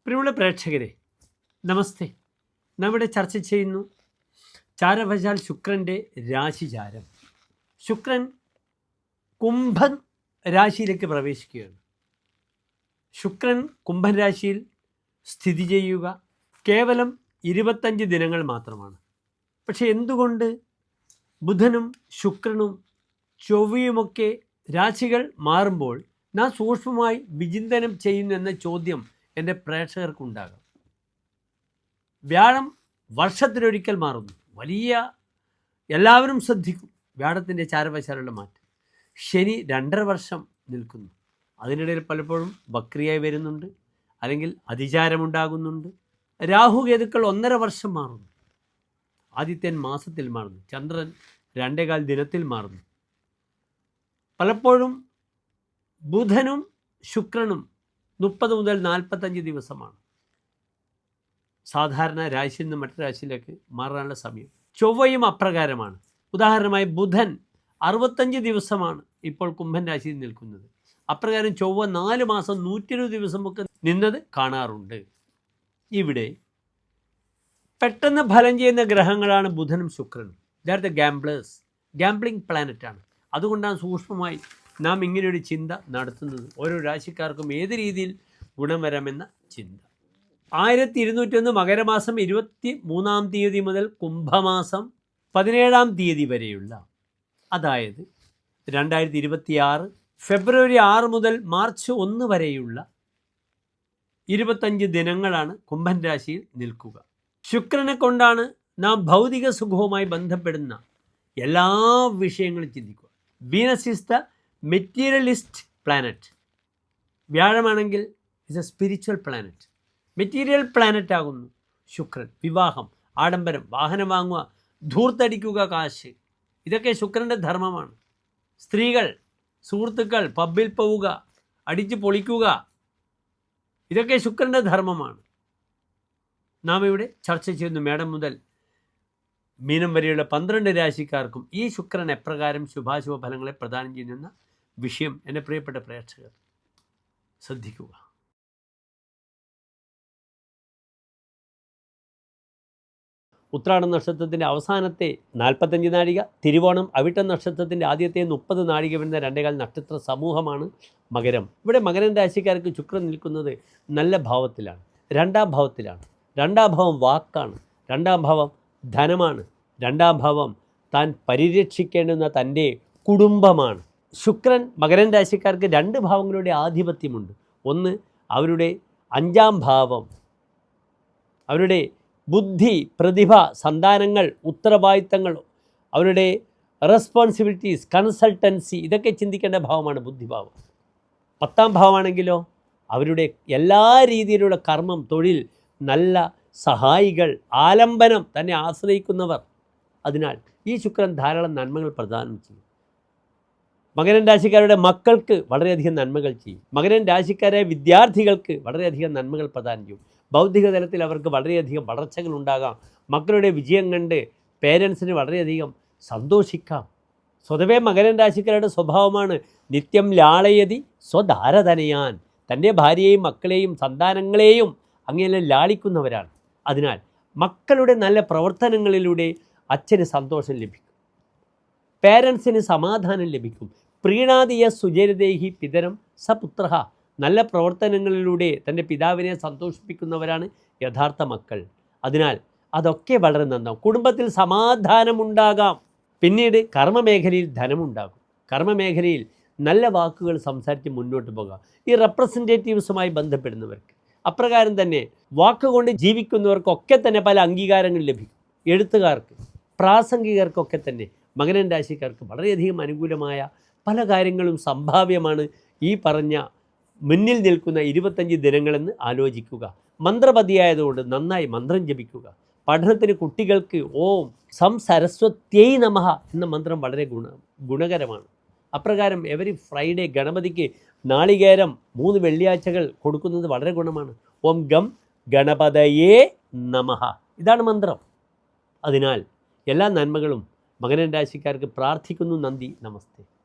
പ്രിയമുള്ള പ്രേക്ഷകരെ നമസ്തേ. നാം ഇവിടെ ചർച്ച ചെയ്യുന്നു ചാരവശാൽ ശുക്രൻ്റെ രാശിചാരം. ശുക്രൻ കുംഭൻ രാശിയിലേക്ക് പ്രവേശിക്കുകയാണ്. ശുക്രൻ കുംഭൻ രാശിയിൽ സ്ഥിതി ചെയ്യുക കേവലം 25 ദിനങ്ങൾ മാത്രമാണ്. പക്ഷെ എന്തുകൊണ്ട് ബുധനും ശുക്രനും ചൊവ്വയുമൊക്കെ രാശികൾ മാറുമ്പോൾ നാം സൂക്ഷ്മമായി വിചിന്തനം ചെയ്യുന്നു എന്ന ചോദ്യം എൻ്റെ പ്രേക്ഷകർക്കുണ്ടാകാം. വ്യാഴം വർഷത്തിലൊരിക്കൽ മാറുന്നു. എല്ലാവരും ശ്രദ്ധിക്കും വ്യാഴത്തിൻ്റെ ചാരവശാലുള്ള മാറ്റം. ശനി 2.5 വർഷം നിൽക്കുന്നു. അതിനിടയിൽ പലപ്പോഴും വക്രിയായി വരുന്നുണ്ട്, അല്ലെങ്കിൽ അതിചാരമുണ്ടാകുന്നുണ്ട്. രാഹുകേതുക്കൾ 1.5 വർഷം മാറുന്നു. ആദിത്യൻ മാസത്തിൽ മാറുന്നു. ചന്ദ്രൻ 2.25 ദിനത്തിൽ മാറുന്നു. പലപ്പോഴും ബുധനും ശുക്രനും 30 മുതൽ 45 ദിവസമാണ് സാധാരണ രാശിയിൽ നിന്ന് മറ്റു രാശിയിലേക്ക് മാറാനുള്ള സമയം. ചൊവ്വയും അപ്രകാരമാണ്. ഉദാഹരണമായി ബുധൻ 65 ദിവസമാണ് ഇപ്പോൾ കുംഭൻ രാശിയിൽ നിൽക്കുന്നത്. അപ്രകാരം ചൊവ്വ 4 മാസം 120 ദിവസമൊക്കെ നിന്നത് കാണാറുണ്ട്. ഇവിടെ പെട്ടെന്ന് ഫലം ചെയ്യുന്ന ഗ്രഹങ്ങളാണ് ബുധനും ശുക്രനും. ഇതായത് ഗാംബ്ലിംഗ് പ്ലാനറ്റാണ്. അതുകൊണ്ടാണ് സൂക്ഷ്മമായി നാം ഇങ്ങനെയൊരു ചിന്ത നടത്തുന്നത്. ഓരോ രാശിക്കാർക്കും ഏത് രീതിയിൽ ഗുണം വരാമെന്ന ചിന്ത. 1201 മകരമാസം 23-ാം തീയതി മുതൽ കുംഭമാസം 17-ാം തീയതി വരെയുള്ള, അതായത് 2026 ഫെബ്രുവരി 6 മുതൽ മാർച്ച് 1 വരെയുള്ള 25 ദിനങ്ങളാണ് കുംഭൻ രാശിയിൽ നിൽക്കുക. ശുക്രനെ കൊണ്ടാണ് നാം ഭൗതിക സുഖവുമായി ബന്ധപ്പെടുന്ന എല്ലാ വിഷയങ്ങളും ചിന്തിക്കുക. Venus is the materialist planet. വ്യാഴമാണെങ്കിൽ is a spiritual planet. Material planet ആകുന്നു ശുക്രൻ. വിവാഹം, ആഡംബരം, വാഹനം വാങ്ങുക, ധൂർത്തടിക്കുക, കാശ്, ഇതൊക്കെ ശുക്രൻ്റെ ധർമ്മമാണ്. സ്ത്രീകൾ, സുഹൃത്തുക്കൾ, പബ്ബിൽ പോവുക, അടിച്ച് പൊളിക്കുക, ഇതൊക്കെ ശുക്രൻ്റെ ധർമ്മമാണ്. നാം ഇവിടെ ചർച്ച ചെയ്യുന്നു മേടം മുതൽ മീനം വരെയുള്ള 12 രാശിക്കാർക്കും ഈ ശുക്രൻ എപ്രകാരം ശുഭാശുഭ ഫലങ്ങളെ പ്രദാനം ചെയ്യുന്ന വിഷയം എൻ്റെ പ്രിയപ്പെട്ട പ്രേക്ഷകർ ശ്രദ്ധിക്കുക. ഉത്രാടം നക്ഷത്രത്തിൻ്റെ അവസാനത്തെ 45 നാഴിക, തിരുവോണം അവിട്ടം നക്ഷത്രത്തിൻ്റെ ആദ്യത്തെ 30 നാഴിക വരുന്ന 2.25 നക്ഷത്ര സമൂഹമാണ് മകരം. ഇവിടെ മകരം രാശിക്കാർക്ക് ശുക്രൻ നിൽക്കുന്നത് നല്ല ഭാവത്തിലാണ്, 2-ാം ഭാവത്തിലാണ്. 2-ാം ഭാവം വാക്കാണ്, 2-ാം ഭാവം ധനമാണ്, 2-ാം ഭാവം താൻ പരിരക്ഷിക്കേണ്ടുന്ന തൻ്റെ കുടുംബമാണ്. ശുക്രൻ മകരം രാശിക്കാർക്ക് 2 ഭാവങ്ങളുടെ ആധിപത്യമുണ്ട്. ഒന്ന്, അവരുടെ 5-ാം ഭാവം, അവരുടെ ബുദ്ധി, പ്രതിഭ, സന്താനങ്ങൾ, ഉത്തരവാദിത്തങ്ങൾ, അവരുടെ റെസ്പോൺസിബിലിറ്റീസ്, കൺസൾട്ടൻസി, ഇതൊക്കെ ചിന്തിക്കേണ്ട ഭാവമാണ് ബുദ്ധിഭാവം. 10-ാം ഭാവമാണെങ്കിലോ അവരുടെ എല്ലാ രീതിയിലുള്ള കർമ്മം, തൊഴിൽ, നല്ല സഹായികൾ, ആലംബനം, തന്നെ ആശ്രയിക്കുന്നവർ. അതിനാൽ ഈ ശുക്രൻ ധാരാളം നന്മകൾ പ്രദാനം ചെയ്യും. മകരം രാശിക്കാരുടെ മക്കൾക്ക് വളരെയധികം നന്മകൾ ചെയ്യും. മകരം രാശിക്കാരായ വിദ്യാർത്ഥികൾക്ക് വളരെയധികം നന്മകൾ പ്രദാനം ചെയ്യും. ബൗദ്ധിക തലത്തിൽ അവർക്ക് വളരെയധികം വളർച്ചകൾ ഉണ്ടാകാം. മക്കളുടെ വിജയം കണ്ട് പേരൻസിന് വളരെയധികം സന്തോഷിക്കാം. സ്വതവേ മകരം രാശിക്കാരുടെ സ്വഭാവമാണ് നിത്യം ലാളയതി സ്വധാരതനയാൻ. തൻ്റെ ഭാര്യയെയും മക്കളെയും സന്താനങ്ങളെയും അങ്ങനെ ലാളിക്കുന്നവരാണ്. അതിനാൽ മക്കളുടെ നല്ല പ്രവർത്തനങ്ങളിലൂടെ അച്ഛന് സന്തോഷം ലഭിക്കും, പേരൻസിന് സമാധാനം ലഭിക്കും. പ്രീണാദിയ സുചരിതേഹി പിതരം സപുത്ര. നല്ല പ്രവർത്തനങ്ങളിലൂടെ തൻ്റെ പിതാവിനെ സന്തോഷിപ്പിക്കുന്നവരാണ് യഥാർത്ഥ മക്കൾ. അതിനാൽ അതൊക്കെ വളരെ നന്നാവും. കുടുംബത്തിൽ സമാധാനമുണ്ടാകാം. പിന്നീട് കർമ്മമേഖലയിൽ ധനമുണ്ടാകും. കർമ്മമേഖലയിൽ നല്ല വാക്കുകൾ സംസാരിച്ച് മുന്നോട്ട് പോകാം. ഈ റെപ്രസെൻറ്റേറ്റീവ്സുമായി ബന്ധപ്പെടുന്നവർക്ക്, അപ്രകാരം തന്നെ വാക്കുകൊണ്ട് ജീവിക്കുന്നവർക്കൊക്കെ തന്നെ പല അംഗീകാരങ്ങൾ ലഭിക്കും. എഴുത്തുകാർക്ക്, പ്രാസംഗികർക്കൊക്കെ തന്നെ മകരം രാശിക്കാർക്ക് വളരെയധികം അനുകൂലമായ പല കാര്യങ്ങളും സംഭാവ്യമാണ്. ഈ പറഞ്ഞ മുന്നിൽ നിൽക്കുന്ന 25 ദിനങ്ങളെന്ന് ആലോചിക്കുക. മന്ത്രപതിയായതുകൊണ്ട് നന്നായി മന്ത്രം ജപിക്കുക. പഠനത്തിന് കുട്ടികൾക്ക് ഓം സം സരസ്വത്യൈ നമഃ എന്ന മന്ത്രം വളരെ ഗുണകരമാണ്. അപ്രകാരം എവരി ഫ്രൈഡേ ഗണപതിക്ക് നാളികേരം 3 വെള്ളിയാഴ്ചകൾ കൊടുക്കുന്നത് വളരെ ഗുണമാണ്. ഓം ഗം ഗണപതയേ നമഃ, ഇതാണ് മന്ത്രം. അതിനാൽ എല്ലാ നന്മകളും മകരം രാശിക്കാർക്ക് പ്രാർത്ഥിക്കുന്നു. നന്ദി, നമസ്തേ.